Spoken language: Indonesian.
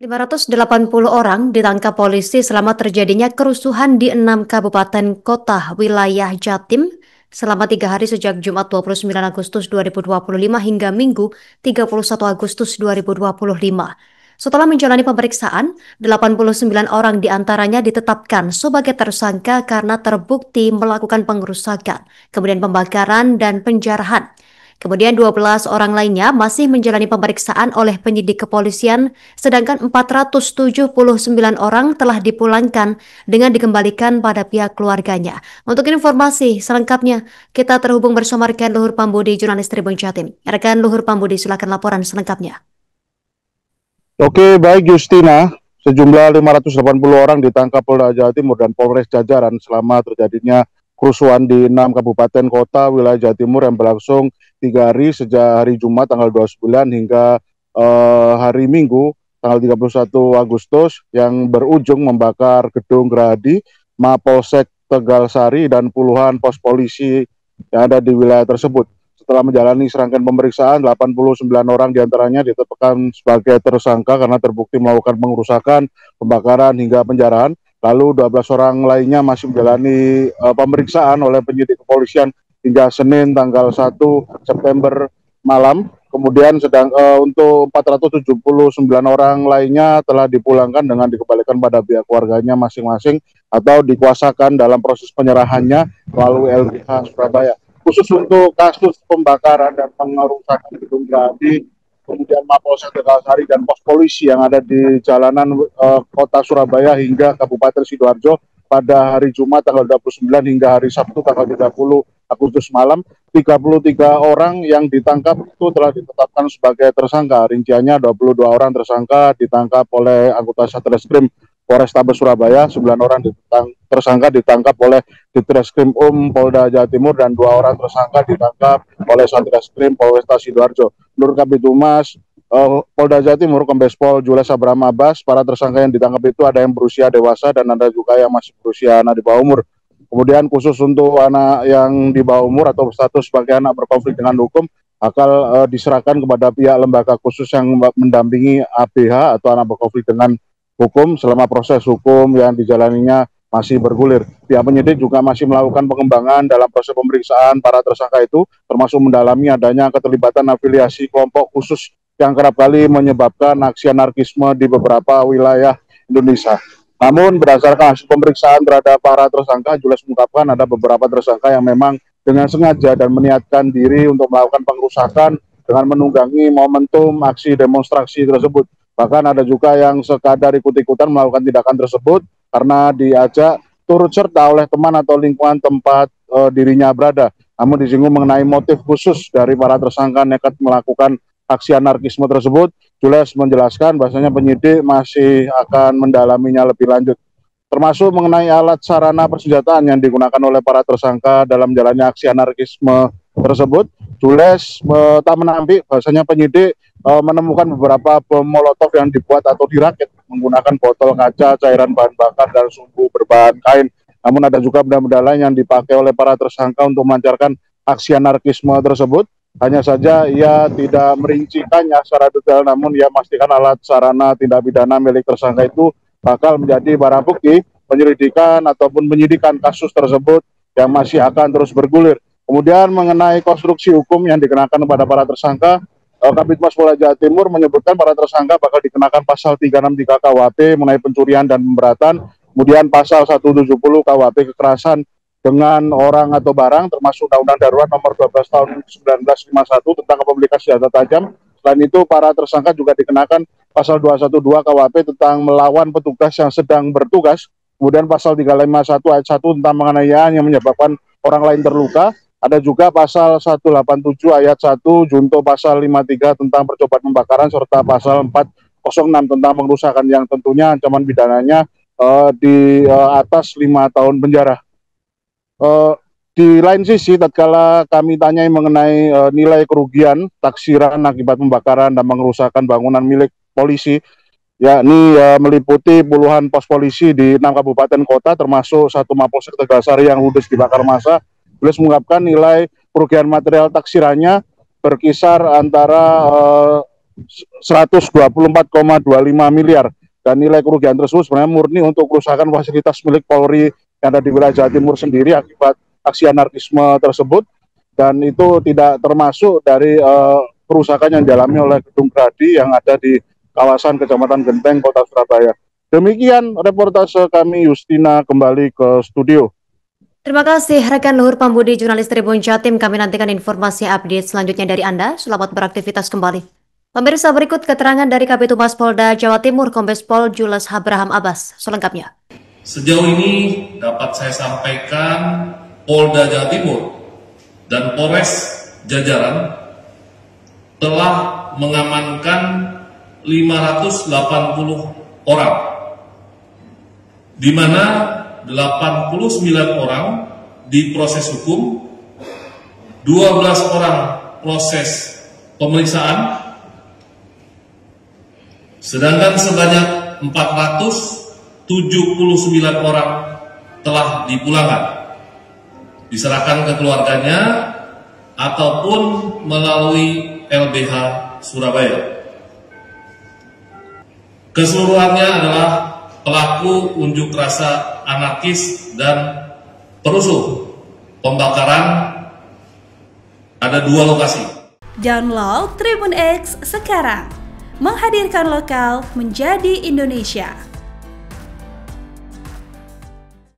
580 orang ditangkap polisi selama terjadinya kerusuhan di 6 kabupaten kota wilayah Jatim selama 3 hari sejak Jumat 29 Agustus 2025 hingga Minggu 31 Agustus 2025. Setelah menjalani pemeriksaan, 89 orang diantaranya ditetapkan sebagai tersangka karena terbukti melakukan pengerusakan, kemudian pembakaran dan penjarahan. Kemudian 12 orang lainnya masih menjalani pemeriksaan oleh penyidik kepolisian, sedangkan 479 orang telah dipulangkan dengan dikembalikan pada pihak keluarganya. Untuk informasi selengkapnya, kita terhubung bersama rekan Luhur Pambudi, jurnalis Tribun Jatim. Rekan Luhur Pambudi, silakan laporan selengkapnya. Oke, baik Justina. Sejumlah 580 orang ditangkap Polda Jawa Timur dan Polres Jajaran selama terjadinya kerusuhan di 6 kabupaten kota wilayah Jawa Timur yang berlangsung 3 hari sejak hari Jumat tanggal 29 hingga hari Minggu tanggal 31 Agustus yang berujung membakar gedung Gerahadi, Mapolsek Tegalsari dan puluhan pos polisi yang ada di wilayah tersebut. Setelah menjalani serangkaian pemeriksaan, 89 orang diantaranya ditetapkan sebagai tersangka karena terbukti melakukan pengerusakan, pembakaran hingga penjarahan. Lalu 12 orang lainnya masih menjalani pemeriksaan oleh penyidik kepolisian hingga Senin tanggal 1 September malam. Kemudian untuk 479 orang lainnya telah dipulangkan dengan dikembalikan pada pihak keluarganya masing-masing atau dikuasakan dalam proses penyerahannya melalui LBH Surabaya. Khusus untuk kasus pembakaran dan pengerusakan gedung Gerahadi, kemudian Mapolsek Tegalsari dan pos polisi yang ada di jalanan kota Surabaya hingga Kabupaten Sidoarjo pada hari Jumat tanggal 29 hingga hari Sabtu tanggal 30 Agustus malam, 33 orang yang ditangkap itu telah ditetapkan sebagai tersangka. Rinciannya 22 orang tersangka ditangkap oleh anggota Satreskrim Polrestabes Surabaya, 9 orang tersangka ditangkap oleh Ditreskrim Polda Jawa Timur dan 2 orang tersangka ditangkap oleh Satreskrim Polresta Sidoarjo. Menurut Kabid Humas Polda Jawa Timur, Kombes Pol Jules Abraham Abbas, para tersangka yang ditangkap itu ada yang berusia dewasa dan ada juga yang masih berusia anak di bawah umur. Kemudian khusus untuk anak yang di bawah umur atau status sebagai anak berkonflik dengan hukum akan diserahkan kepada pihak lembaga khusus yang mendampingi ABH atau anak berkonflik dengan hukum selama proses hukum yang dijalaninya masih bergulir. Pihak penyidik juga masih melakukan pengembangan dalam proses pemeriksaan para tersangka itu, termasuk mendalami adanya keterlibatan afiliasi kelompok khusus yang kerap kali menyebabkan aksi anarkisme di beberapa wilayah Indonesia. Namun berdasarkan hasil pemeriksaan terhadap para tersangka, Jules mengungkapkan ada beberapa tersangka yang memang dengan sengaja dan meniatkan diri untuk melakukan pengerusakan dengan menunggangi momentum aksi demonstrasi tersebut. Bahkan ada juga yang sekadar ikut-ikutan melakukan tindakan tersebut karena diajak turut serta oleh teman atau lingkungan tempat dirinya berada. Namun disinggung mengenai motif khusus dari para tersangka nekat melakukan aksi anarkisme tersebut, Jules menjelaskan bahwasanya penyidik masih akan mendalaminya lebih lanjut. Termasuk mengenai alat sarana persenjataan yang digunakan oleh para tersangka dalam jalannya aksi anarkisme tersebut, Jules tak menampik bahwasanya penyidik menemukan beberapa bom molotov yang dibuat atau dirakit menggunakan botol kaca, cairan bahan bakar, dan sumbu berbahan kain. Namun ada juga benda-benda lain yang dipakai oleh para tersangka untuk melancarkan aksi anarkisme tersebut. Hanya saja ia tidak merincikannya secara detail, namun ia memastikan alat sarana tindak pidana milik tersangka itu bakal menjadi barang bukti penyelidikan ataupun penyidikan kasus tersebut yang masih akan terus bergulir. Kemudian mengenai konstruksi hukum yang dikenakan kepada para tersangka, Kabid Humas Polda Jawa Timur menyebutkan para tersangka bakal dikenakan pasal 363 KUHP mengenai pencurian dan pemberatan, kemudian pasal 170 KUHP kekerasan dengan orang atau barang, termasuk Undang-Undang Darurat Nomor 12 Tahun 1951 tentang kepemilikan senjata tajam. Selain itu, para tersangka juga dikenakan pasal 212 KUHP tentang melawan petugas yang sedang bertugas, kemudian pasal 351 ayat 1 tentang penganiayaan yang menyebabkan orang lain terluka. Ada juga pasal 187 ayat 1 junto pasal 53 tentang percobaan pembakaran serta pasal 406 tentang pengerusakan yang tentunya ancaman pidananya di atas 5 tahun penjara. Di lain sisi, tatkala kami tanyai mengenai nilai kerugian taksiran akibat pembakaran dan pengerusakan bangunan milik polisi, yakni meliputi puluhan pos polisi di 6 kabupaten kota, termasuk satu Mapolsek Tegalsari yang ludes dibakar massa, Jules mengungkapkan nilai kerugian material taksirannya berkisar antara 124,25 miliar. Dan nilai kerugian tersebut sebenarnya murni untuk kerusakan fasilitas milik Polri yang ada di wilayah Jawa Timur sendiri akibat aksi anarkisme tersebut, dan itu tidak termasuk dari kerusakan yang dialami oleh gedung Gradi yang ada di kawasan Kecamatan Genteng, Kota Surabaya. Demikian reportase kami, Justina, kembali ke studio. Terima kasih rekan Luhur Pambudi, jurnalis Tribun Jatim. Kami nantikan informasi update selanjutnya dari Anda. Selamat beraktivitas kembali. Pemirsa, berikut keterangan dari Kabid Humas Polda Jawa Timur, Kombes Pol Jules Abraham Abbas. Selengkapnya. Sejauh ini dapat saya sampaikan Polda Jawa Timur dan Polres jajaran telah mengamankan 580 orang, di mana 89 orang diproses hukum, 12 orang proses pemeriksaan, sedangkan sebanyak 479 orang telah dipulangkan, diserahkan ke keluarganya ataupun melalui LBH Surabaya. Keseluruhannya adalah pelaku unjuk rasa anarkis dan perusuh pembakaran. Ada 2 lokasi. Download Tribun X sekarang, menghadirkan lokal menjadi Indonesia.